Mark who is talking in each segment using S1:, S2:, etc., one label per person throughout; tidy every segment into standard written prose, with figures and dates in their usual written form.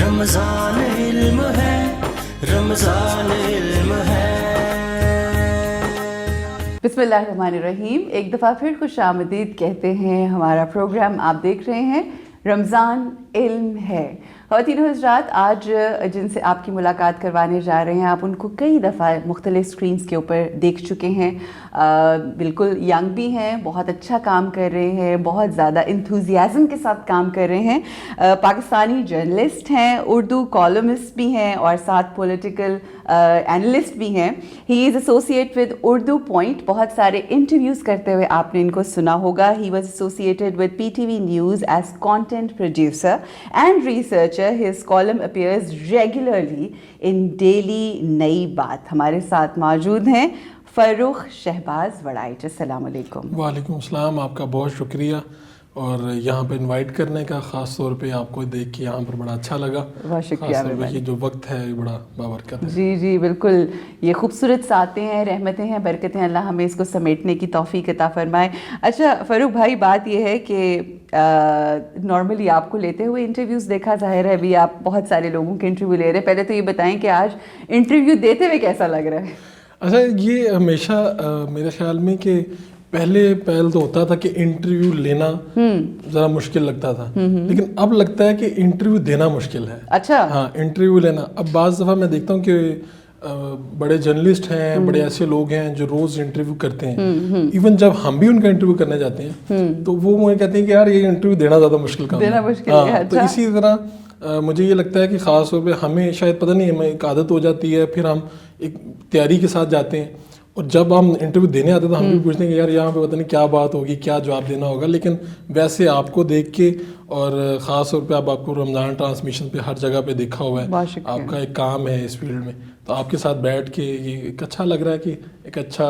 S1: رمضان علم ہے، رمضان علم ہے۔
S2: بسم اللہ الرحمن الرحیم۔ ایک دفعہ پھر خوش آمدید کہتے ہیں۔ ہمارا پروگرام آپ دیکھ رہے ہیں رمضان علم ہے۔ خواتین و حضرات، آج جن سے آپ کی ملاقات کروانے جا رہے ہیں، آپ ان کو کئی دفعہ مختلف سکرینز کے اوپر دیکھ چکے ہیں۔ بالکل ینگ بھی ہیں، بہت اچھا کام کر رہے ہیں، بہت زیادہ انتھوزیازم کے ساتھ کام کر رہے ہیں۔ پاکستانی جرنلسٹ ہیں، اردو کالمسٹ بھی ہیں اور ساتھ پولیٹیکل اینالسٹ بھی ہیں۔ ہی از ایسوسیٹ ود اردو پوائنٹ، بہت سارے انٹرویوز کرتے ہوئے آپ نے ان کو سنا ہوگا۔ He was associated with PTV news as content producer and researcher. His column appears regularly in daily نئی بات۔ ہمارے ساتھ موجود ہیں فروخ شہباز وڑائچ۔ السلام علیکم۔
S3: وعلیکم السلام، آپ کا بہت شکریہ، اور یہاں پہ انوائٹ کرنے کا، خاص طور پہ آپ کو دیکھ کے یہاں پر بڑا اچھا لگا۔
S2: بہت شکریہ۔
S3: یہ جو وقت ہے یہ بڑا بابرکت ہے۔
S2: جی جی بالکل، یہ خوبصورت ساتیں ہیں، رحمتیں ہیں، برکتیں، اللہ ہمیں اس کو سمیٹنے کی توفیق عطا فرمائے۔ اچھا فاروق بھائی، بات یہ ہے کہ نارملی آپ کو لیتے ہوئے انٹرویوز دیکھا، ظاہر ہے ابھی آپ بہت سارے لوگوں کے انٹرویو لے رہے ہیں۔ پہلے تو یہ بتائیں کہ آج انٹرویو دیتے ہوئے کیسا لگ رہا ہے؟
S3: اچھا، یہ ہمیشہ میرے خیال میں کہ پہل تو ہوتا تھا کہ انٹرویو لینا ذرا مشکل لگتا تھا، لیکن اب لگتا ہے کہ انٹرویو دینا مشکل ہے۔
S2: اچھا
S3: ہاں، انٹرویو لینا اب بعض دفعہ میں دیکھتا ہوں کہ بڑے جرنلسٹ ہیں، بڑے ایسے لوگ ہیں جو روز انٹرویو کرتے ہیں، ایون جب ہم بھی ان کا انٹرویو کرنے جاتے ہیں تو وہ مجھے کہتے ہیں کہ یار یہ انٹرویو دینا زیادہ مشکل کام ہے۔ تو اسی طرح مجھے یہ لگتا ہے کہ خاص طور پہ ہمیں شاید پتہ نہیں، ہمیں ایک عادت ہو جاتی ہے، پھر ہم ایک تیاری کے ساتھ جاتے ہیں، اور جب ہم انٹرویو دینے آتے ہیں تو ہم بھی پوچھتے ہیں کہ یار یہاں پہ پتہ نہیں کیا بات ہوگی، کیا جواب دینا ہوگا۔ لیکن ویسے آپ کو دیکھ کے، اور خاص طور پہ آپ کو رمضان ٹرانسمیشن پہ ہر جگہ پہ دیکھا ہوا ہے، آپ کا ایک کام ہے اس فیلڈ میں، تو آپ کے ساتھ بیٹھ کے یہ ایک اچھا لگ رہا ہے کہ ایک اچھا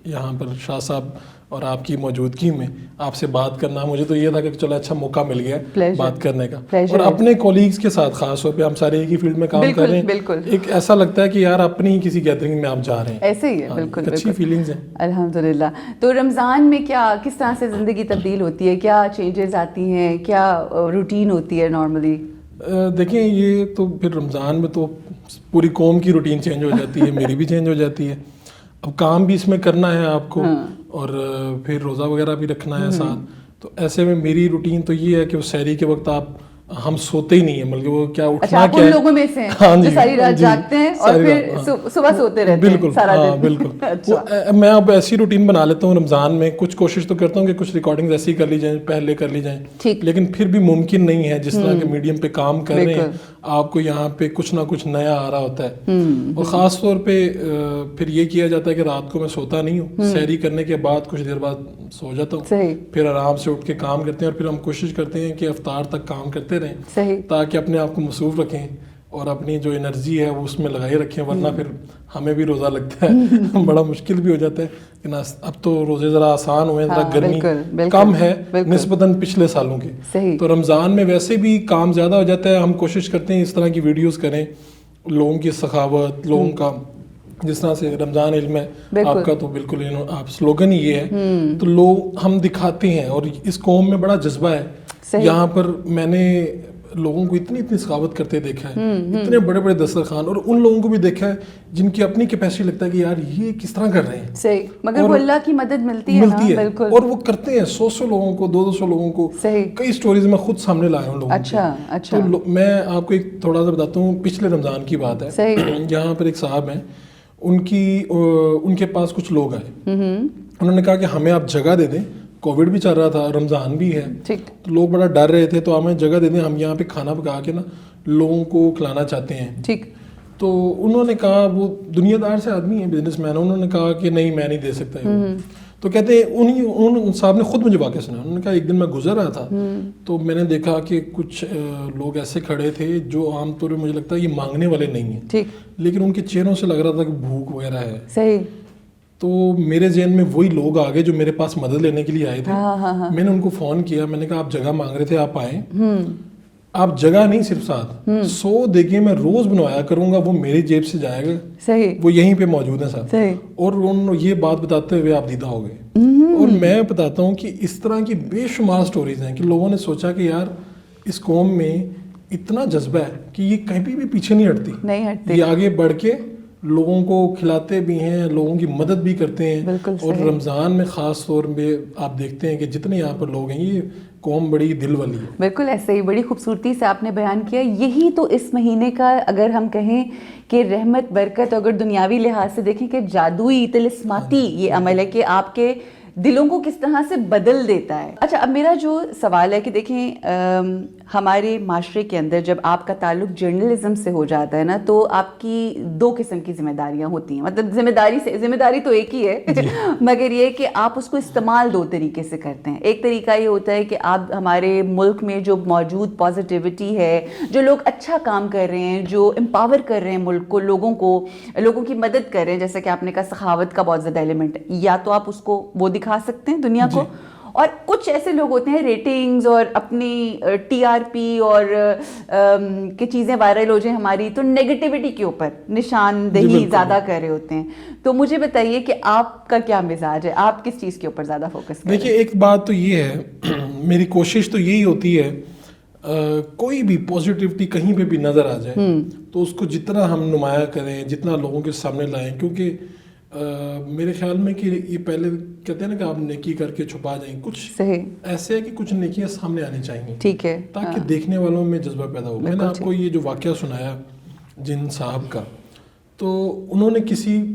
S3: یہاں پر شاہ صاحب اور آپ کی موجودگی میں آپ سے بات کرنا، مجھے تو یہ تھا کہ چلو اچھا موقع مل گیا بات کرنے کا، اور اپنے کولیگز کے ساتھ، خاص طور پہ ہم سارے ایک ہی فیلڈ میں کام کر رہے ہیں، ایک ایسا لگتا ہے کہ یار اپنی ہی کسی گیدرنگ میں آپ جا رہے ہیں۔
S2: ایسے ہی ہے، بالکل
S3: اچھی فیلنگز ہیں
S2: الحمدللہ۔ تو رمضان میں کیا، کس طرح سے زندگی تبدیل ہوتی ہے، کیا چینجز آتی ہیں، کیا روٹین ہوتی ہے نارملی؟
S3: دیکھیں، یہ تو پھر رمضان میں تو پوری قوم کی روٹین چینج ہو جاتی ہے، میری بھی چینج ہو جاتی ہے۔ اب کام بھی اس میں کرنا ہے آپ کو، اور پھر روزہ وغیرہ بھی رکھنا ہے ساتھ، تو ایسے میں میری روٹین تو یہ ہے کہ وہ سحری کے وقت ہم سوتے ہی نہیں ہیں، بلکہ وہ کیا اٹھنا کیا ہے،
S2: لوگوں میں سے جو ساری رات جاگتے ہیں اور پھر صبح سوتے رہتے ہیں سارا دن۔
S3: بالکل، میں اب ایسی روٹین بنا لیتا ہوں رمضان میں، کچھ کوشش تو کرتا ہوں کہ کچھ ریکارڈنگ ایسی کر لی جائیں، پہلے کر لی جائیں، لیکن پھر بھی ممکن نہیں ہے، جس طرح کے میڈیم پہ کام کر رہے ہیں آپ کو یہاں پہ کچھ نہ کچھ نیا آ رہا ہوتا ہے، اور خاص طور پہ پھر یہ کیا جاتا ہے کہ رات کو میں سوتا نہیں ہوں، سحری کرنے کے بعد کچھ دیر بعد سو جاتا ہوں، پھر آرام سے اٹھ کے کام کرتے ہیں، اور پھر ہم کوشش کرتے ہیں کہ افطار تک کام کرتے رہیں تاکہ اپنے آپ کو مصروف رکھیں اور اپنی جو انرجی ہے وہ اس میں لگائے رکھیں، ورنہ پھر ہمیں بھی روزہ لگتا ہے بڑا مشکل بھی ہو جاتا ہے۔ لیکن اب تو روزے ذرا آسان ہوئے، ذرا گرمی کم ہے نسبتاً پچھلے سالوں کے، تو رمضان میں ویسے بھی کام زیادہ ہو جاتا ہے۔ ہم کوشش کرتے ہیں اس طرح کی ویڈیوز کریں، لوگوں کی سخاوت، لوگوں کا، جس طرح سے رمضان علم ہے آپ کا، تو بالکل آپ سلوگن ہی یہ ہے، تو لوگ ہم دکھاتے ہیں، اور اس قوم میں بڑا جذبہ ہے۔ یہاں پر میں نے لوگوں کو اتنی سخاوت کرتے دیکھا ہے، اتنے بڑے بڑے دسترخوان، اور ان لوگوں کو بھی دیکھا ہے جن کی اپنی کیپیسٹی لگتا ہے کہ یار یہ کس طرح کر رہے ہیں،
S2: صحیح، مگر وہ اللہ کی مدد ملتی ہے، بالکل،
S3: اور وہ کرتے ہیں 100 لوگوں کو، 200 لوگوں کو، کئی سٹوریز میں خود سامنے لایا ہوں لوگوں کی۔ تو میں آپ کو ایک تھوڑا سا بتاتا ہوں، پچھلے رمضان کی بات ہے، جہاں پر ایک صاحب ہیں، ان کے پاس کچھ لوگ آئے، انہوں نے کہا کہ ہمیں آپ جگہ دے دیں، کووڈ بھی چل رہا تھا، رمضان بھی ہے، تو لوگ بڑا ڈر رہے تھے، تو ہمیں جگہ دے دیں، ہم یہاں پہ کھانا پکا کے نا لوگوں کو کھلانا چاہتے ہیں۔ تو انہوں نے کہا، وہ دنیا دار سے آدمی ہیں، بزنس مین، انہوں نے کہا کہ نہیں میں نہیں دے سکتا۔ تو کہتے ہیں انہوں صاحب نے خود مجھے واقعہ سنا، انہوں نے کہا ایک دن میں گزر رہا تھا تو میں نے دیکھا کہ کچھ لوگ ایسے کھڑے تھے جو عام طور پہ مجھے لگتا ہے یہ مانگنے والے نہیں ہیں، لیکن ان کے چہروں سے لگ رہا تھا کہ بھوک وغیرہ ہے۔ تو میرے ذہن میں وہی لوگ آ گئے جو میرے پاس مدد لینے کے لیے آئے تھے۔ میں نے ان کو فون کیا، میں نے کہا آپ جگہ مانگ رہے تھے، آپ آئیں، آپ جگہ نہیں صرف ساتھ 100 دیگیں میں روز بنوایا کروں گا، وہ میری جیب سے جائے گا، وہ یہیں پہ موجود ہیں صاحب، اور انہوں یہ بات بتاتے ہوئے آپ دیدہ ہو گئے۔ اور میں بتاتا ہوں کہ اس طرح کی بے شمار سٹوریز ہیں کہ لوگوں نے سوچا کہ یار اس قوم میں اتنا جذبہ ہے کہ یہ کہیں بھی پیچھے نہیں ہٹتی، یہ آگے بڑھ کے لوگوں کو کھلاتے بھی ہیں، لوگوں کی مدد بھی کرتے ہیں. اور رمضان میں خاص طور پہ آپ دیکھتے ہیں کہ جتنے یہاں پر لوگ ہیں یہ قوم بڑی دل والی ہے.
S2: بالکل ایسے ہی، بڑی خوبصورتی سے آپ نے بیان کیا. یہی تو اس مہینے کا اگر ہم کہیں کہ رحمت برکت، اگر دنیاوی لحاظ سے دیکھیں کہ جادوئی طلسماتی یہ عمل ہے کہ آپ کے دلوں کو کس طرح سے بدل دیتا ہے. اچھا اب میرا جو سوال ہے کہ دیکھیں ہمارے معاشرے کے اندر جب آپ کا تعلق جرنلزم سے ہو جاتا ہے نا تو آپ کی دو قسم کی ذمہ داریاں ہوتی ہیں. مطلب ذمہ داری تو ایک ہی ہے مگر یہ کہ آپ اس کو استعمال دو طریقے سے کرتے ہیں. ایک طریقہ یہ ہوتا ہے کہ آپ ہمارے ملک میں جو موجود پازیٹیوٹی ہے، جو لوگ اچھا کام کر رہے ہیں، جو امپاور کر رہے ہیں ملک کو، لوگوں کی مدد کر رہے ہیں، جیسا کہ آپ نے کہا سخاوت کا بہت زیادہ ایلیمنٹ ہے، یا تو آپ اس کو وہ دکھا سکتے ہیں دنیا کو. اور کچھ ایسے لوگ ہوتے ہیں ریٹنگز اور اپنی ٹی آر پی اور کہ چیزیں وائرل ہو جائیں ہماری، تو نیگیٹیوٹی کے اوپر نشاندہی زیادہ کر رہے ہوتے ہیں. تو مجھے بتائیے کہ آپ کا کیا مزاج ہے، آپ کس چیز کے اوپر زیادہ فوکس کریں؟
S3: دیکھیے ایک بات تو یہ ہے، میری کوشش تو یہی ہوتی ہے کوئی بھی پازیٹیوٹی کہیں پہ بھی نظر آ جائے تو اس کو جتنا ہم نمایاں کریں، جتنا لوگوں کے سامنے لائیں، کیونکہ میرے خیال میں کہ یہ پہلے کہتے ہیں نا کہ آپ نیکی کر کے چھپا جائیں، کچھ ایسے ہے کہ کچھ نیکیاں سامنے آنی چاہیے، ٹھیک ہے، تاکہ دیکھنے والوں میں جذبہ پیدا ہو. میں نے آپ کو یہ جو واقعہ سنایا جن صاحب کا، تو انہوں نے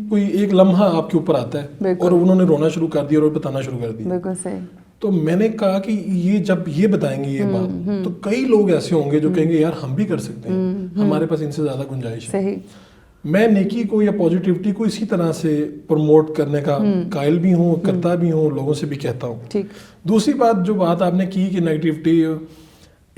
S3: کوئی ایک لمحہ آپ کے اوپر آتا ہے اور انہوں نے رونا شروع کر دیا اور بتانا شروع کر دیا.
S2: بالکل صحیح.
S3: تو میں نے کہا کہ یہ جب یہ بتائیں گے یہ بات تو کئی لوگ ایسے ہوں گے جو کہیں گے یار ہم بھی کر سکتے ہیں، ہمارے پاس ان سے زیادہ گنجائش ہے. میں نیکی کو یا پازیٹیوٹی کو اسی طرح سے پروموٹ کرنے کا قائل بھی ہوں، کرتا بھی ہوں، لوگوں سے بھی کہتا ہوں. دوسری بات جو بات آپ نے کی کہ نیگیٹیوٹی،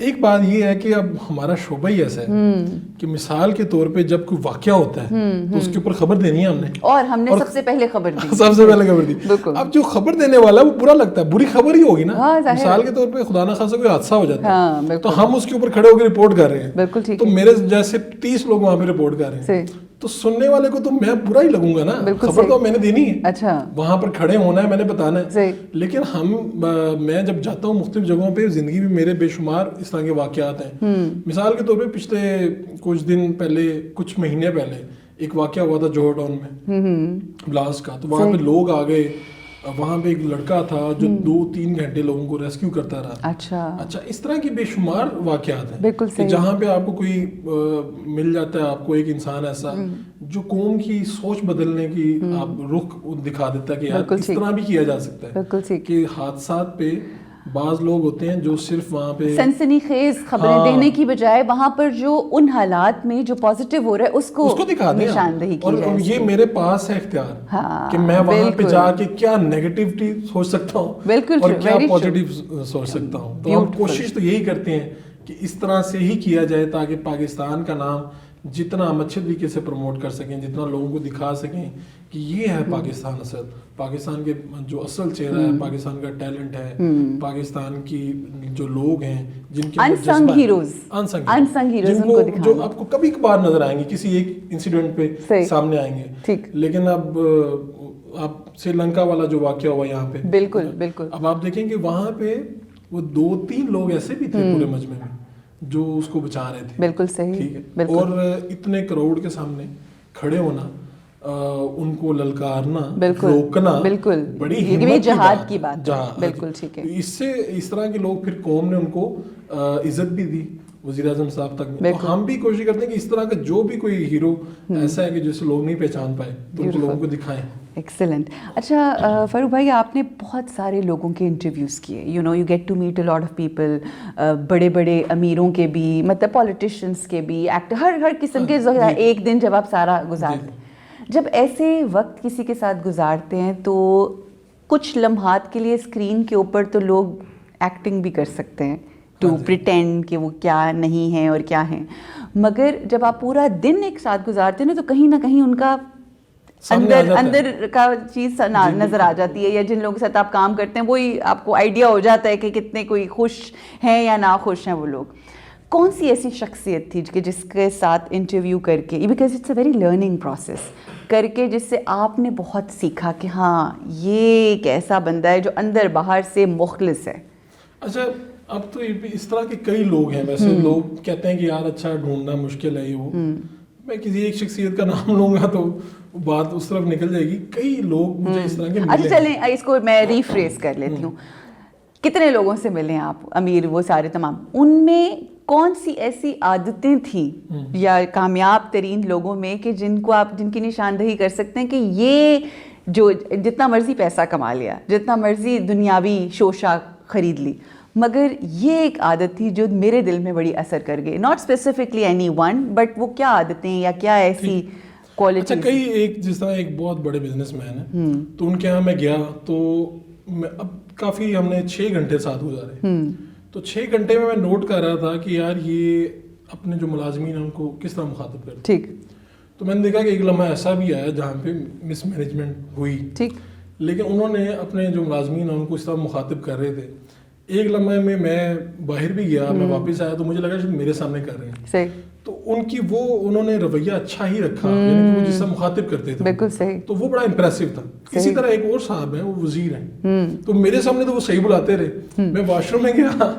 S3: ایک بات یہ ہے کہ اب ہمارا شعبہ ہی ایسا ہے کہ مثال کے طور پہ جب کوئی واقعہ ہوتا ہے تو اس کے اوپر خبر دینی ہے ہم نے، اور ہم نے سب سے پہلے خبر دی. اب جو خبر دینے والا ہے وہ برا لگتا ہے، بری خبر ہی ہوگی نا. مثال کے طور پہ خدا نہ خاصا کوئی حادثہ ہو جاتا ہے تو ہم اس کے اوپر کھڑے ہو کے رپورٹ کر رہے ہیں، تو میرے جیسے 30 لوگ وہاں پہ رپورٹ کر رہے ہیں، تو سننے والے کو تو میں برا ہی لگوں گا نا. خبر تو میں نے دینی ہے، وہاں پر کھڑے ہونا ہے، میں نے بتانا ہے. لیکن میں جب جاتا ہوں مختلف جگہوں پہ، زندگی میں میرے بے شمار اس طرح کے واقعات ہیں. مثال کے طور پہ پچھلے کچھ دن پہلے، کچھ مہینے پہلے ایک واقعہ ہوا تھا جوہر ٹاؤن میں بلاسٹ کا. تو وہاں پہ لوگ آ گئے، وہاں پہ ایک لڑکا تھا جو 2-3 گھنٹے لوگوں کو ریسکیو کرتا رہا. اچھا اس طرح کی بے شمار واقعات ہیں کہ جہاں پہ آپ کو کوئی مل جاتا ہے، آپ کو ایک انسان ایسا جو قوم کی سوچ بدلنے کی آپ رخ دکھا دیتا ہے کہ یار اس طرح بھی کیا جا سکتا ہے. کہ حادثات پہ بعض لوگ ہوتے ہیں جو صرف وہاں پہ
S2: سنسنی خیز خبریں دینے کی بجائے وہاں پر جو ان حالات میں جو پازیٹیو ہو رہا ہے اس کو دکھا دیں نشاندہی کی جائے.
S3: اور یہ میرے پاس ہے اختیار کہ میں وہاں پہ جا کے کیا نیگیٹیوٹی سوچ سکتا ہوں اور کیا پازیٹیو سوچ سکتا ہوں. تو ہم کوشش تو یہی کرتے ہیں کہ اس طرح سے ہی کیا جائے تاکہ پاکستان کا نام جتنا ہم اچھے طریقے سے پروموٹ کر سکیں، جتنا لوگوں کو دکھا سکیں کہ یہ ہے پاکستان، اصل پاکستان کے جو اصل چہرہ ہے، پاکستان کا ٹیلنٹ ہے، پاکستان کی جو لوگ ہیں جن کے
S2: انسنگ ہیروز
S3: جن کو جو آپ کو کبھی کبھار نظر آئیں گے، کسی ایک انسیڈنٹ پہ سامنے آئیں گے. لیکن اب آپ سری لنکا والا جو واقعہ ہوا یہاں پہ، بالکل اب آپ دیکھیں کہ وہاں پہ وہ 2-3 لوگ ایسے بھی تھے پورے مجمع میں جو اس کو بچا رہے تھے. بالکل صحیح. ٹھیک ہے. اور اتنے کروڑ کے سامنے کھڑے ہونا، ان کو للکارنا، روکنا، بالکل بڑی ہمت جہاد کی بات. بالکل ٹھیک ہے. اس سے اس طرح کے لوگ پھر قوم نے ان کو عزت بھی دی، وزیر اعظم صاحب تک. ہم بھی کوشش کرتے ہیں کہ اس طرح کا جو بھی کوئی ہیرو ایسا ہے کہ جسے لوگ نہیں پہچان پائے تو ان لوگوں کو دکھائیں.
S2: ایکسلنٹ. اچھا فاروق بھائی، آپ نے بہت سارے لوگوں کے انٹرویوز کیے، you get to meet a lot of people, بڑے بڑے امیروں کے بھی، مطلب پولیٹیشینس کے بھی، ایکٹر، ہر قسم کے. ایک دن جب آپ سارا گزارتے ہیں، جب ایسے وقت کسی کے ساتھ گزارتے ہیں تو کچھ لمحات کے لیے اسکرین کے اوپر تو لوگ ایکٹنگ بھی کر سکتے ہیں ٹو پریٹینڈ کہ وہ کیا نہیں ہیں اور کیا ہیں، مگر جب آپ پورا دن ایک ساتھ گزارتے ہیں نا تو کہیں نہ کہیں ان کا اندر کا چیز نظر آ جاتی ہے، یا جن لوگوں کے ساتھ آپ کام کرتے ہیں وہی آپ کو آئیڈیا ہو جاتا ہے کہ کتنے کوئی خوش ہیں یا ناخوش ہیں وہ لوگ. کون سی ایسی شخصیت تھی کہ جس کے ساتھ انٹرویو کر کے، because it's a very learning process, کر کے جس سے آپ نے بہت سیکھا کہ ہاں یہ ایک ایسا بندہ ہے جو اندر باہر سے مخلص ہے؟
S3: اچھا اب تو اس طرح کے کئی لوگ ہیں. ویسے لوگ کہتے ہیں کہ یار اچھا ڈھونڈنا مشکل ہے یہ وہ. میں کسی ایک شخصیت کا نام لوں گا تو بات اس طرف نکل جائے گی. کئی لوگ مجھے اس طرح کے ملے.
S2: اچھا چلیں اس کو میں ریفریز کر لیتی ہوں. کتنے لوگوں سے ملے آپ امیر وہ سارے تمام, ان میں کون سی ایسی عادتیں تھیں یا کامیاب ترین لوگوں میں کہ جن کو آپ جن کی نشاندہی کر سکتے ہیں کہ یہ جو جتنا مرضی پیسہ کما لیا, جتنا مرضی دنیاوی شوشہ خرید لی, مگر یہ ایک عادت تھی جو میرے دل میں بڑی اثر کر گئی. Not specifically any one, but وہ کیا عادتیں یا کیا ایسی کوالٹی.
S3: اچھا کئی ایک جس طرح ایک بہت بڑے بزنس مین ہیں تو ان کے یہاں میں گیا تو اب کافی ہم نے 6 گھنٹے ساتھ گزارے. تو 6 گھنٹے میں نوٹ کر رہا تھا کہ یار یہ اپنے جو ملازمین ہیں ان کو کس طرح مخاطب کرتے.
S2: ٹھیک.
S3: تو میں نے دیکھا کہ ایک لمحہ ایسا بھی آیا جہاں پہ مس مینجمنٹ ہوئی.
S2: ٹھیک.
S3: لیکن انہوں نے اپنے جو ملازمین ہیں ان کو اس طرح مخاطب کر رہے تھے. ایک لمحے میں باہر بھی گیا, میں واپس آیا تو مجھے لگا شاید میرے سامنے کر رہے ہیں.
S2: صحیح.
S3: تو ان کی وہ انہوں نے رویہ اچھا ہی رکھا, یعنی کہ وہ جس سے مخاطب کرتے تھے
S2: بالکل صحیح,
S3: تو وہ بڑا امپریسو تھا. اسی طرح ایک اور صاحب ہیں وہ وزیر ہیں, تو میرے سامنے تو وہ صحیح بلاتے رہے. میں واش روم میں گیا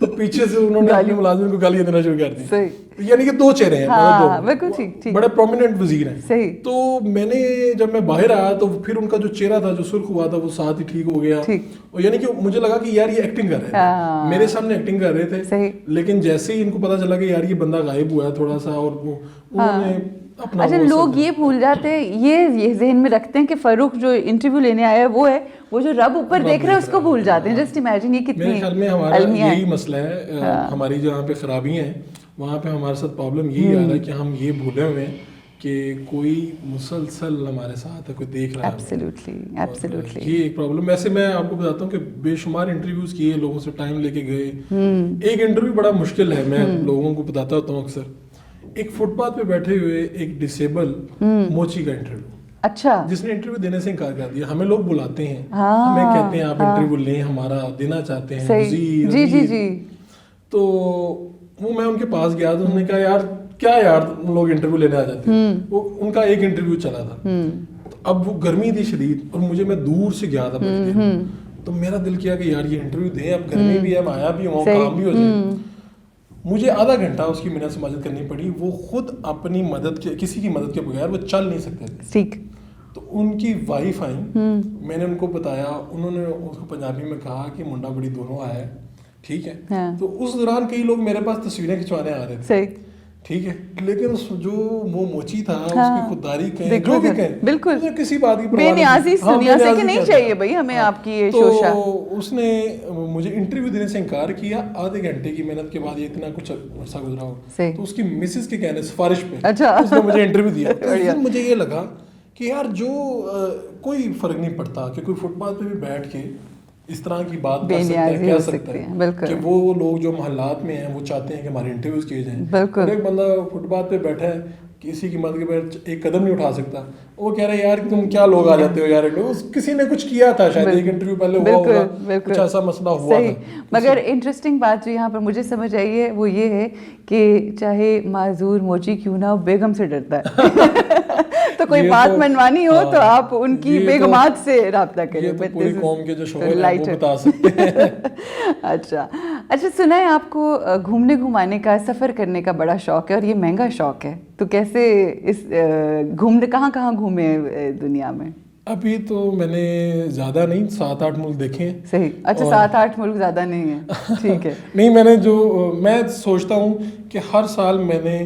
S3: تو پیچھے سے انہوں نے اپنے ملازمین کو گالیاں دینا شروع کر دی. یعنی کہ 2 چہرے ہیں, بڑے پرومیننٹ وزیر ہیں. تو میں نے جب میں باہر آیا تو پھر ان کا جو چہرہ تھا جو سرخ ہوا تھا وہ ساتھ ہی ٹھیک ہو گیا. اور یعنی کہ مجھے لگا کہ یار یہ ایکٹنگ کر رہے تھے, میرے سامنے ایکٹنگ کر رہے تھے. لیکن جیسے ہی ان کو پتا چلا کہ یار یہ بندہ غائب ہوا ہے تھوڑا سا, اور وہ انہوں نے اپنا.
S2: اچھا لوگ یہ بھول جاتے ہیں, یہ ذہن میں رکھتے ہیں کہ فاروق جو انٹرویو لینے آیا ہے وہ ہے, وہ جو رب اوپر دیکھ رہے ہیں اس کو بھول جاتے ہیں. جسٹ امیجن یہ کتنی
S3: میرے خیال میں ہمارا یہی مسئلہ ہے. ہماری جہاں پہ خرابیاں ہیں وہاں پہ ہمارے ساتھ پرابلم یہی آ رہا ہے کہ ہم یہ بھولے ہوئے ہیں کہ کوئی مسلسل ہمارے ساتھ ہے, کوئی دیکھ رہا ہے.
S2: ایبسلیوٹلی
S3: یہ ایک پرابلم. ویسے میں آپ کو بتاتا ہوں کہ بے شمار انٹرویوز کیے, لوگوں سے ٹائم لے کے گئے. ایک انٹرویو بڑا مشکل ہے, میں لوگوں کو بتاتا ہوتا ہوں اکثر. ایک فٹ پاتھ پہ بیٹھے ہوئے ایک ڈسیبل موچی کا انٹرویو,
S2: اچھا,
S3: جس نے انٹرویو دینے سے انکار کر دیا. ہمیں لوگ بلاتے ہیں, ہمیں کہتے ہیں آپ انٹرویو لیں, ہمارا دینا چاہتے ہیں وزیر. جی. تو وہ میں ان کے پاس گیا تو انہوں نے کہا یار کیا یار لوگ انٹرویو لینے آ جاتے ہیں. وہ ان کا ایک انٹرویو چلا تھا. اب وہ گرمی تھی شدید اور مجھے میں دور سے گیا تھا بیٹھ کے, تو میرا دل کیا کہ یار یہ انٹرویو دیں, اب گرمی بھی ہے, میں آیا بھی ہوں, کام بھی ہو جائے. مجھے آدھا گھنٹہ اس کی محنت سے مدد کرنی پڑی. وہ خود اپنی مدد کے کسی کی مدد کے بغیر وہ چل نہیں سکتے تھے.
S2: ٹھیک.
S3: تو ان کی وائف آئیں, میں نے ان کو بتایا, انہوں نے اس کو پنجابی میں کہا کہ منڈا بڑی دونوں آیا ہے. ٹھیک ہے. تو اس دوران کئی لوگ میرے پاس تصویریں کھنچوانے آ رہے تھے. ٹھیک ہے. لیکن جو وہ موچی تھا اس کی خودداری کہیں جو بھی کہیں, بالکل کسی بات کی
S2: بے نیازی دنیا سے کہ نہیں چاہیے بھائی ہمیں آپ کی یہ شوشہ.
S3: تو اس نے مجھے انٹرویو دینے سے انکار کیا. آدھے گھنٹے کی محنت کے بعد یہ اتنا کچھ عرصہ گزرا ہو, تو اس کی مسز کے کہنے سفارش پہ اس نے مجھے انٹرویو دیا. پھر مجھے یہ لگا کہ یار جو کوئی فرق نہیں پڑتا کہ کوئی فٹ پاتھ پہ بھی بیٹھ کے اس طرح کی بات کر سکتا ہے, کہہ سکتا ہے کہ وہ لوگ جو محلات میں ہیں وہ چاہتے ہیں کہ ہمارے انٹرویوز کیے جائیں. ایک بندہ فٹ پاتھ پہ بیٹھا ہے, کسی کی مدد کے بغیر ایک قدم نہیں اٹھا سکتا, وہ کہہ رہے ہیں یار تم کیا لوگ آ جاتے ہو یار, کسی نے کچھ کیا تھا شاید ایک انٹرویو پہلے ہوا ہوگا, کچھ ایسا مسئلہ ہوا تھا.
S2: مگر انٹرسٹنگ بات جو یہاں پر مجھے سمجھ آئی ہے وہ یہ ہے کہ چاہے معذور موچی کیوں نہ ہو, بیگم سے ڈرتا ہے. تو کوئی بات منوانی ہو تو آپ ان کی بیگمات سے رابطہ کریں.
S3: یہ تو پوری قوم کے جو شوہر ہیں وہ بتا سکتے ہیں.
S2: اچھا سنا ہے آپ کو گھومنے گھمانے کا, سفر کرنے کا بڑا شوق ہے اور یہ مہنگا شوق ہے, تو کیسے اس گھومنے کہاں کہاں گھومے دنیا میں؟
S3: ابھی تو میں نے زیادہ نہیں 7-8 ملک دیکھے ہیں.
S2: صحیح. اچھا 7-8 ملک زیادہ نہیں ہیں. ٹھیک ہے.
S3: نہیں میں سوچتا ہوں کہ ہر سال میں نے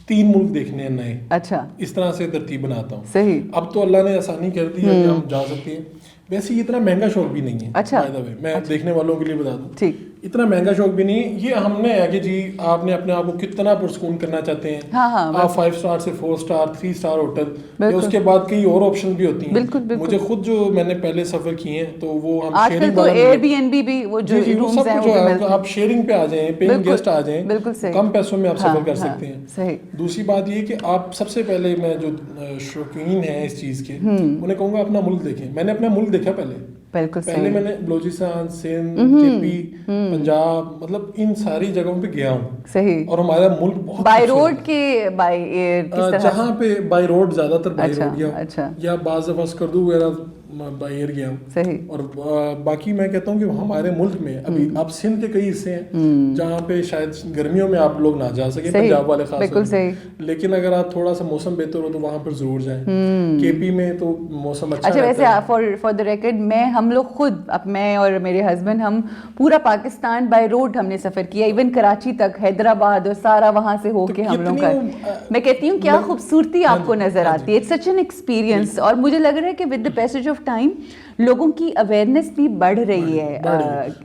S3: 3 ملک دیکھنے ہیں نئے.
S2: اچھا.
S3: اس طرح سے ترتیب بناتا ہوں.
S2: صحیح.
S3: اب تو اللہ نے آسانی کر دی ہے کہ ہم جا سکتے ہیں. ویسے یہ اتنا مہنگا شوق بھی نہیں ہے.
S2: اچھا.
S3: میں دیکھنے والوں کے لیے بتا دوں,
S2: ٹھیک,
S3: اتنا مہنگا شوق بھی نہیں ہے. یہ ہم نے ہے کہ جی آپ نے اپنے آپ کو کتنا پرسکون کرنا چاہتے ہیں. آپ 5 اسٹار سے 4 اسٹار 3 اسٹار ہوٹل, یا اس کے بعد کئی اور آپشن بھی ہوتی ہیں. مجھے خود جو میں نے پہلے سفر کیے ہیں تو وہ ہم شیئرنگ والا,
S2: ایئر بی این بی بھی وہ جو
S3: سب کچھ آپ شیئرنگ پہ آ جائیں, پیئنگ گیسٹ آ جائیں, کم پیسوں میں آپ سفر کر سکتے ہیں. دوسری بات یہ کہ آپ سب سے پہلے, میں جو شوقین ہیں اس چیز کے انہیں کہوں گا اپنا ملک دیکھیں. میں نے اپنا ملک دیکھا پہلے میں نے بلوچستان, سندھ, کے پی, پنجاب, مطلب ان ساری جگہوں پہ گیا ہوں.
S2: صحیح.
S3: اور ہمارا ملک بہت
S2: بائی روڈ کے بائی ایئر,
S3: جہاں پہ بائی روڈ زیادہ تر بائی روڈ یا بعض دفعہ اسکردو وغیرہ باہر گیا ہوں.
S2: صحیح.
S3: اور باقی میں کہتا ہوں کہ ہمارے ملک میں ابھی آپ سندھ کے کئی حصے ہیں جہاں پہ شاید گرمیوں میں آپ لوگ نہ جا سکیں, پنجاب والے خاص طور پہ, لیکن اگر آپ تھوڑا سا موسم بہتر ہو تو وہاں پر ضرور جائیں. کے پی میں تو موسم اچھا رہتا ہے.
S2: ویسے فار دا ریکارڈ ہم لوگ خود, اب میں اور میرے ہسبینڈ, ہم پورا پاکستان بائی روڈ ہم نے سفر کیا, ایون کراچی تک, حیدرآباد اور سارا وہاں سے ہو کے ہم لوگ کا. میں کہتی ہوں کیا خوبصورتی آپ کو نظر آتی ہے. It's such an experience. اور مجھے لگ رہا ہے کہ with the passage of time لوگوں کی اویئرنیس بھی بڑھ رہی ہے.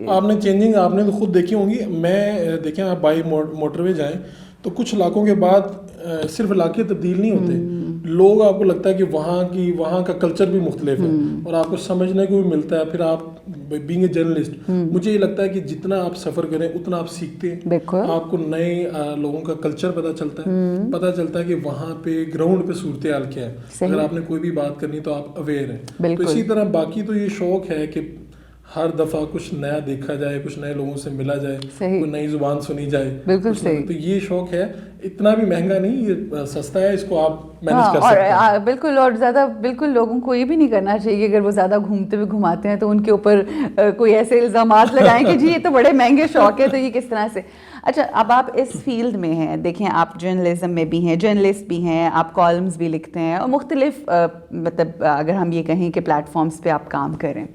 S3: آپ نے چینجنگ آپ نے تو خود دیکھی ہوں گی. میں دیکھیں آپ بائی موٹر وے جائیں تو کچھ علاقوں کے بعد صرف علاقے تبدیل نہیں ہوتے, لوگ آپ کو لگتا ہے کہ وہاں کا کلچر بھی مختلف ہے اور آپ کو سمجھنے کو بھی ملتا ہے. پھر آپ بینگ اے جرنلسٹ, مجھے یہ لگتا ہے کہ جتنا آپ سفر کریں اتنا آپ سیکھتے ہیں, آپ کو نئے لوگوں کا کلچر پتہ چلتا ہے کہ وہاں پہ گراؤنڈ پہ صورتحال کیا ہے. اگر آپ نے کوئی بھی بات کرنی تو آپ اویئر ہیں. تو اسی طرح باقی تو یہ شوق ہے کہ ہر دفعہ کچھ نیا دیکھا جائے, کچھ نئے لوگوں سے ملا جائے, کوئی نئی زبان سنی جائے.
S2: بالکل صحیح.
S3: تو یہ شوق ہے, اتنا بھی مہنگا نہیں, یہ سستا ہے, اس کو آپ مینیج کر سکتے ہیں.
S2: بالکل. اور زیادہ بالکل لوگوں کو یہ بھی نہیں کرنا چاہیے اگر وہ زیادہ گھومتے ہوئے گھماتے ہیں تو ان کے اوپر کوئی ایسے الزامات لگائیں کہ جی یہ تو بڑے مہنگے شوق ہے, تو یہ کس طرح سے. اچھا, اب آپ اس فیلڈ میں ہیں, دیکھیں آپ جرنلزم میں بھی ہیں, جرنلسٹ بھی ہیں, آپ کالمز بھی لکھتے ہیں, اور مختلف مطلب اگر ہم یہ کہیں کہ پلیٹ فارمز پہ آپ کام کریں,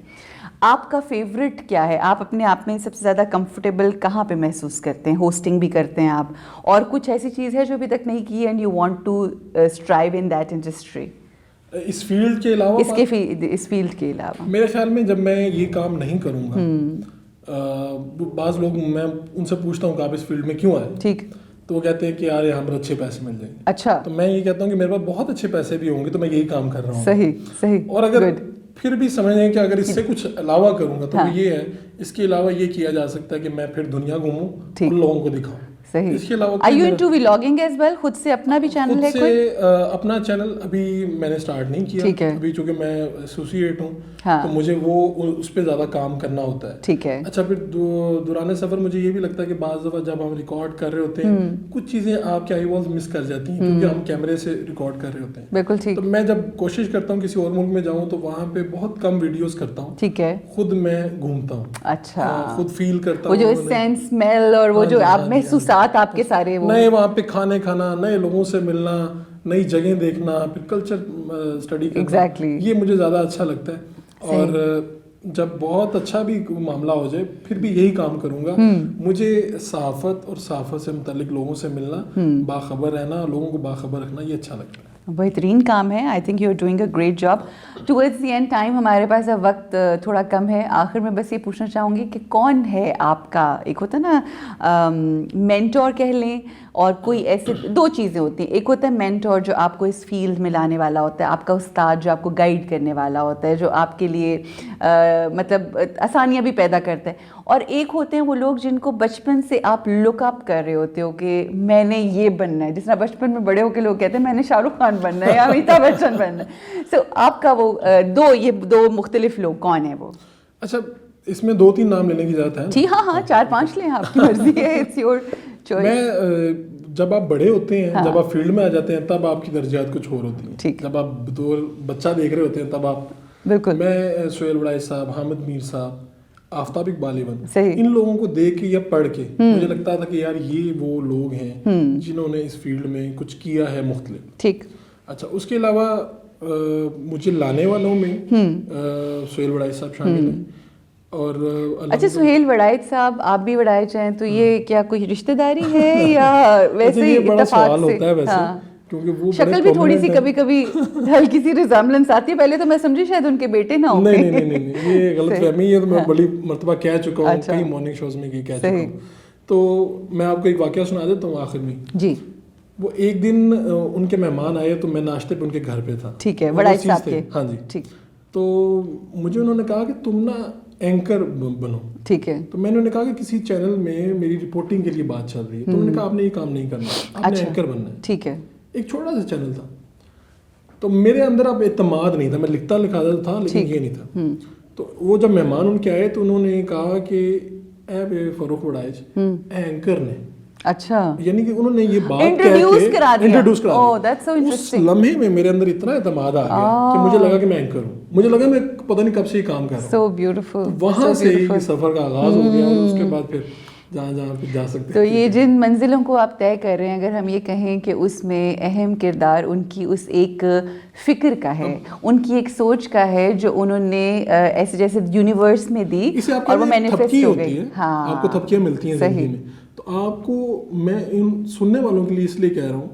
S2: آپ کا فیوریٹ کیا ہے؟ آپ اپنے آپ میں سب سے زیادہ کمفرٹیبل کہاں پہ محسوس کرتے ہیں؟ ہوسٹنگ بھی کرتے ہیں آپ, اور کچھ ایسی چیز ہے جو ابھی تک نہیں کی and you want to strive in that industry?
S3: اس فیلڈ کے علاوہ,
S2: اس فیلڈ کے علاوہ
S3: میرے خیال میں جب میں یہ کام نہیں کروں گا, بعض لوگ, میں ان سے پوچھتا ہوں کہ آپ اس فیلڈ میں کیوں آئے, ٹھیک, تو وہ کہتے ہیں کہ یار ہم پر اچھے پیسے مل جائیں گے. اچھا. تو میں یہ کہتا ہوں کہ میرے پاس بہت اچھے پیسے بھی ہوں گے تو میں یہی کام کر رہا ہوں.
S2: صحیح.
S3: اور اگر پھر بھی سمجھ لیں کہ اگر اس سے کچھ علاوہ کروں گا تو یہ ہے, اس کے علاوہ یہ کیا جا سکتا ہے کہ میں پھر دنیا گھوموں اور لوگوں کو دکھاؤں.
S2: صحیح. اس کے علاوہ are you into vlogging as well? خود سے اپنا بھی چینل ہے کوئی؟
S3: خود سے اپنا چینل ابھی میں نے سٹارٹ نہیں کیا, ابھی چونکہ میں ایسوسیٹ ہوں تو مجھے وہ اس پہ زیادہ کام کرنا ہوتا ہے.
S2: ٹھیک ہے.
S3: اچھا, پھر دوران سفر مجھے یہ بھی لگتا ہے کہ بعض دفعہ جب ہم ریکارڈ کر رہے ہوتے ہیں کچھ چیزیں آپ کے آئی والز مس کر جاتی ہیں کیونکہ ہم کیمرے سے ریکارڈ کر رہے ہوتے ہیں.
S2: بالکل ٹھیک.
S3: تو میں جب کوشش کرتا ہوں کسی اور ملک میں جاؤں تو وہاں پہ بہت کم ویڈیوز کرتا ہوں.
S2: ٹھیک ہے.
S3: خود میں گھومتا ہوں.
S2: اچھا.
S3: خود فیل کرتا ہوں,
S2: وہ جو سینس اسمیل اور وہ جو آپ محسوسات آپ کے سارے
S3: نئے وہاں پہ کھانے کھانا, نئے لوگوں سے ملنا, نئی جگہیں دیکھنا, پھر کلچر اسٹڈی کرنا, یہ مجھے زیادہ اچھا لگتا ہے. اور جب بہت اچھا بھی معاملہ ہو جائے پھر بھی یہی کام کروں گا. مجھے صحافت اور صحافت سے متعلق لوگوں سے ملنا, باخبر رہنا, لوگوں کو باخبر رکھنا, یہ اچھا لگتا ہے.
S2: بہترین کام ہے. I think you are doing a great job. Towards the end time ہمارے پاس اب وقت تھوڑا کم ہے. آخر میں بس یہ پوچھنا چاہوں گی کہ کون ہے آپ کا, ایک ہوتا ہے نا مینٹور کہہ لیں, اور کوئی ایسے دو چیزیں ہوتی ہیں, ایک ہوتا ہے مینٹور جو آپ کو اس فیلڈ میں لانے والا ہوتا ہے, آپ کا استاد جو آپ کو گائیڈ کرنے والا ہوتا ہے, جو آپ کے لیے مطلب آسانیاں بھی پیدا کرتا ہے, اور ایک ہوتے ہیں وہ لوگ جن کو بچپن سے آپ لک اپ کر رہے ہوتے ہو کہ میں نے یہ بننا ہے, جس طرح بچپن میں بڑے ہو کے لوگ کہتے ہیں میں نے شاہ رخ خان بننا ہے یا امیتابھ بچن بننا ہے. سو آپ کا وہ یہ دو مختلف لوگ کون ہیں وہ؟
S3: اچھا, اس میں 2-3 نام لینے کی ضرورت ہے.
S2: جی ہاں 4-5 لیں, آپ کی مرضی ہے, اٹس یور چوائس.
S3: میں جب آپ بڑے ہوتے ہیں, جب آپ فیلڈ میں آ جاتے ہیں تب آپ کی ترجیحات کچھ اور ہوتی ہیں. جب آپ بچہ دیکھ رہے ہوتے ہیں تب آپ,
S2: بالکل,
S3: میں سہیل وڑائچ صاحب, حامد میر صاحب, آفتاب اقبال ایون, ان لوگوں کو دیکھ کے یا پڑھ کے مجھے لگتا تھا کہ یار یہ وہ لوگ ہیں جنہوں نے اس فیلڈ میں کچھ کیا ہے مختلف.
S2: ٹھیک.
S3: اچھا, اس کے علاوہ مجھے لانے والوں میں سہیل وڑائچ صاحب شامل ہیں. اور
S2: اچھا, سہیل وڑائچ صاحب, آپ بھی وڑائچ ہیں, تو یہ کیا کوئی رشتہ داری ہے یا ویسے ہی اتفاق سے؟
S3: ویسے کیونکہ وہ
S2: شکل بھی تھوڑی سی کبھی کبھی ہلکی سی ریزمبلنس آتی ہے. پہلے تو میں سمجھی شاید ان کے بیٹے نہ ہوں.
S3: نہیں, یہ غلط فہمی ہے, تو میں بڑی مرتبہ کہہ چکا ہوں, کئی مارننگ شوز میں کہہ چکا ہوں. تو میں آپ کو ایک واقعہ سنا دیتا ہوں آخر میں.
S2: جی.
S3: وہ ایک دن ان کے مہمان آئے تو میں ناشتے پہ ان کے گھر پہ تھا.
S2: ٹھیک ہے, وڑائچ صاحب کے.
S3: ہاں جی.
S2: ٹھیک.
S3: تو مجھے انہوں نے کہا کہ تم نا اینکر بنو.
S2: ٹھیک ہے.
S3: تو میں نے کہا کہ کسی چینل میں میری رپورٹنگ کے لیے بات چل رہی ہے. تو انہوں نے کہا آپ نے یہ کام نہیں کرنا, آپ نے اینکر بننا ہے.
S2: ٹھیک ہے.
S3: ایک چھوٹا سا چینل تھا, تو میرے اندر اب اعتماد نہیں تھا, میں لکھتا تھا لیکن یہ نہیں تھا. تو وہ جب مہمان ان کے آئے تو انہوں نے کہا کہ اے فاروق وڑائچ اینکر نے.
S2: اچھا
S3: یعنی کہ انہوں نے یہ بات
S2: انٹروڈیوس کرا دیا.
S3: انٹروڈیوس کرا
S2: اوہ
S3: دیا.
S2: دیٹس سو
S3: اس
S2: انٹرسٹنگ.
S3: لمحے میں میرے اندر اتنا اعتماد آ گیا کہ مجھے لگا کہ میں اینکر ہوں, مجھے لگا میں پتہ نہیں کب سے یہ کام کر رہا ہوں.
S2: So beautiful.
S3: وہاں سے یہ سفر کا آغاز ہو گیا, اور اس کے بعد پھر جہاں جہاں پہ جا سکتے.
S2: تو یہ جن منزلوں کو آپ طے کر رہے ہیں, اگر ہم یہ کہیں کہ اس میں اہم کردار ان کی اس ایک فکر کا ہے, ان کی ایک سوچ کا ہے جو انہوں نے ایسے جیسے یونیورس میں دی اور وہ مینیفیسٹ ہو گئی. ہاں,
S3: آپ کو تھپکیاں ملتی ہیں زندگی میں. تو آپ کو میں ان سننے والوں کے لیے اس لیے کہہ رہا ہوں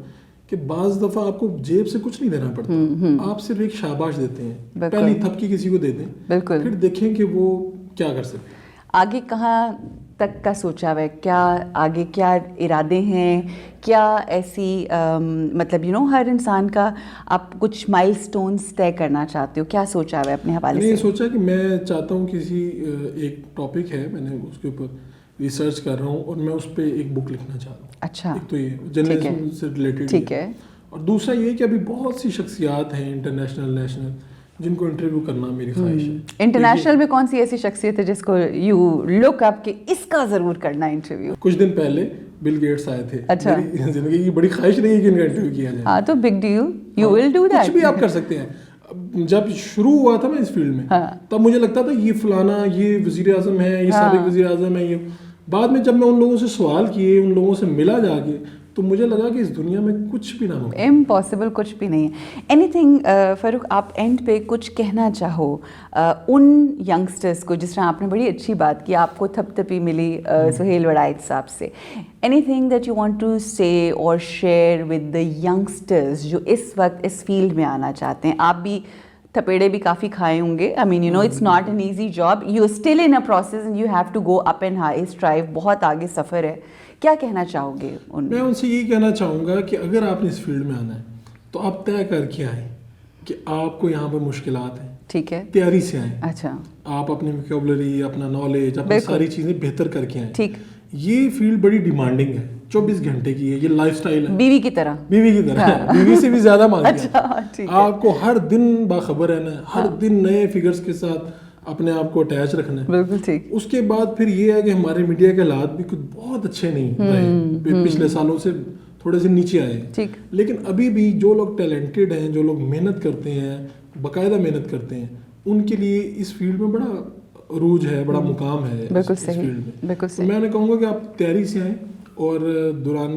S3: کہ بعض دفعہ آپ کو جیب سے کچھ نہیں دینا پڑتا, آپ صرف ایک شاباش دیتے ہیں, پہلی تھپکی کسی کو دے دیں,
S2: بالکل,
S3: پھر دیکھیں کہ وہ کیا کر سکتے.
S2: آگے کہاں تک کا سوچا ہوا ہے, کیا آگے کیا ارادے ہیں, کیا ایسی مطلب ہر انسان کا آپ کچھ مائل سٹونز طے کرنا چاہتے ہو, کیا سوچا ہوا ہے اپنے حوالے سے؟
S3: میں نے سوچا کہ میں چاہتا ہوں کسی ایک ٹاپک ہے, میں نے اس کے اوپر ریسرچ کر رہا ہوں اور میں اس پہ ایک بک لکھنا چاہ رہا ہوں.
S2: اچھا,
S3: ایک تو یہ جرنلزم سے ریلیٹڈ,
S2: ٹھیک ہے,
S3: اور دوسرا یہ کہ ابھی بہت سی شخصیات ہیں انٹرنیشنل نیشنل جن کو انٹرویو کرنا میری خواہش ہے.
S2: انٹرنیشنل میں کون سی ایسی شخصیت ہے جس کو یو لک اپ کہ اس کا ضرور کرنا انٹرویو؟
S3: کچھ دن پہلے بل گیٹس آئے تھے.
S2: اچھا,
S3: میری زندگی کی بڑی خواہش رہی ہے کہ ان کا انٹرویو کیا جائے.
S2: ہاں تو big deal, you will do that.
S3: کچھ بھی آپ کر سکتے ہیں. جب شروع ہوا تھا میں اس فیلڈ میں, تب مجھے لگتا تھا یہ فلانا, یہ وزیر اعظم ہے, یہ سابق وزیر اعظم ہے. یہ بعد میں جب میں ان لوگوں سے سوال کیے, ان لوگوں سے ملا جا کے, تو مجھے لگا کہ اس دنیا میں کچھ بھی نہ ہو,
S2: امپاسبل کچھ بھی نہیں ہے. اینی تھنگ فاروق, آپ اینڈ پہ کچھ کہنا چاہو ان ینگسٹرس کو, جس طرح آپ نے بڑی اچھی بات کی, آپ کو تھپ تھپی ملی سہیل وڑائچ صاحب سے. Any thing that you want to سے اور شیئر ود دا ینگسٹرز جو اس وقت اس فیلڈ میں آنا چاہتے ہیں؟ آپ بھی تھپیڑے بھی کافی کھائے ہوں گے. I mean it's not an easy job, you still in a process and you have to go up and high strive, بہت آگے سفر ہے. کیا کہنا چاہو گے
S3: میں ان سے یہی کہنا چاہوں گا کہ اگر آپ نے اس فیلڈ میں آنا ہے تو آپ طے کر کے آئیں کہ آپ کو یہاں پر مشکلات ہیں.
S2: ٹھیک ہے,
S3: تیاری سے آئیں.
S2: اچھا,
S3: آپ اپنی ویکیبلری, اپنا نالج, اپنی ساری چیزیں بہتر کر کے آئیں.
S2: ٹھیک,
S3: یہ فیلڈ بڑی ڈیمانڈنگ ہے, 24 گھنٹے کی ہے, یہ لائف سٹائل ہے,
S2: بیوی کی طرح,
S3: بیوی سے بھی زیادہ مانگتے ہیں. آپ کو ہر دن باخبر رہنا ہے, ہر دن نئے فگرز کے ساتھ اپنے آپ کو اٹیچ رکھنا ہے.
S2: بالکل ٹھیک.
S3: اس کے بعد پھر یہ ہے کہ ہمارے میڈیا کے حالات بھی کچھ بہت اچھے نہیں رہے, پچھلے سالوں سے تھوڑے سے نیچے آئے ہیں. لیکن ابھی بھی جو لوگ ٹیلنٹڈ ہیں, جو لوگ محنت کرتے ہیں, باقاعدہ محنت کرتے ہیں, ان کے لیے اس فیلڈ میں بڑا عروج ہے, بڑا مقام ہے اس فیلڈ میں. میں نے کہوں گا کہ آپ تیاری سے آئیں اور دوران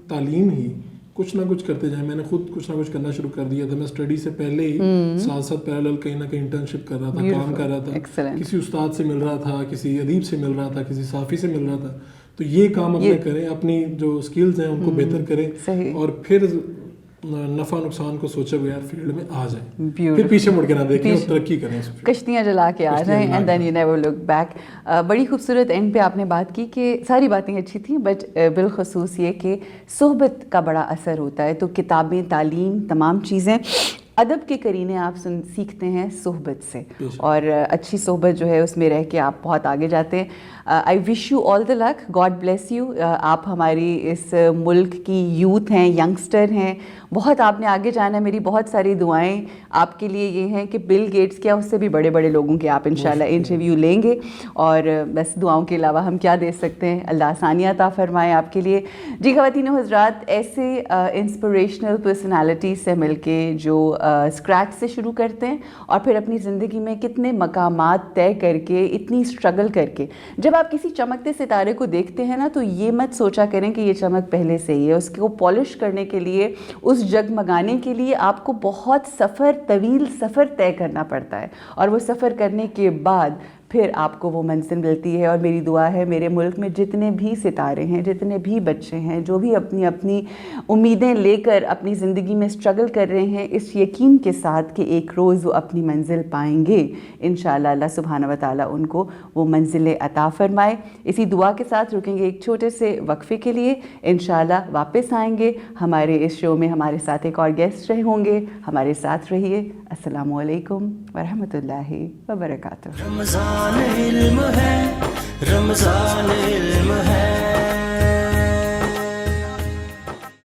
S3: تعلیم ہی کچھ نہ کچھ کرتے جائیں. میں نے خود کچھ نہ کچھ کرنا شروع کر دیا تھا. میں اسٹڈی سے پہلے ہی ساتھ ساتھ پیرالل کہیں نہ کہیں انٹرنشپ کر رہا تھا, کام کر رہا تھا, کسی استاد سے مل رہا تھا, کسی ادیب سے مل رہا تھا, کسی صحافی سے مل رہا تھا. تو یہ کام اپنے کریں, اپنی جو اسکلز ہیں ان کو بہتر کریں, اور پھر نفع نقصان کو سوچے بغیر فیلڈ میں آ جائیں, پھر پیچھے مڑ کے نہ دیکھیں اور ترقی کریں,
S2: کشتیاں جلا کے آ جائیں, and then you never look back. بڑی خوبصورت اینڈ پہ آپ نے بات کی کہ ساری باتیں اچھی تھیں, بٹ بالخصوص یہ کہ صحبت کا بڑا اثر ہوتا ہے. تو کتابیں, تعلیم, تمام چیزیں, ادب کے قرینے آپ سیکھتے ہیں صحبت سے, اور اچھی صحبت جو ہے اس میں رہ کے آپ بہت آگے جاتے ہیں. I wish you all the luck, God bless you. آپ ہماری اس ملک کی یوتھ ہیں, ینگسٹر ہیں, بہت آپ نے آگے جانا ہے. میری بہت ساری دعائیں آپ کے لیے یہ ہیں کہ بل گیٹس کیا, اس سے بھی بڑے بڑے لوگوں کے آپ انشاءاللہ انٹرویو لیں گے, اور بس دعاؤں کے علاوہ ہم کیا دے سکتے ہیں. اللہ آسانیاں عطا فرمائے آپ کے لیے. جی خواتین و حضرات, ایسے انسپریشنل پرسنالٹیز سے مل کے جو اسکریچ سے شروع کرتے ہیں اور پھر اپنی زندگی میں کتنے مقامات طے کر کے, اتنی اسٹرگل کر کے, جب آپ کسی چمکتے ستارے کو دیکھتے ہیں نا, تو یہ مت سوچا کریں کہ یہ چمک پہلے سے ہی ہے. اس کو پالش کرنے کے لیے, اس جگمگانے کے لیے آپ کو بہت سفر, طویل سفر طے کرنا پڑتا ہے, اور وہ سفر کرنے کے بعد پھر آپ کو وہ منزل ملتی ہے. اور میری دعا ہے میرے ملک میں جتنے بھی ستارے ہیں, جتنے بھی بچے ہیں, جو بھی اپنی اپنی امیدیں لے کر اپنی زندگی میں اسٹرگل کر رہے ہیں, اس یقین کے ساتھ کہ ایک روز وہ اپنی منزل پائیں گے, انشاءاللہ اللہ سبحانہ و تعالیٰ ان کو وہ منزلیں عطا فرمائے. اسی دعا کے ساتھ رکیں گے ایک چھوٹے سے وقفے کے لیے, انشاءاللہ واپس آئیں گے. ہمارے اس شو میں ہمارے ساتھ ایک اور گیسٹ رہے ہوں گے, ہمارے ساتھ رہیے. السلام علیکم ورحمۃ اللہ وبرکاتہ.
S1: رمضان علم ہے, رمضان علم ہے.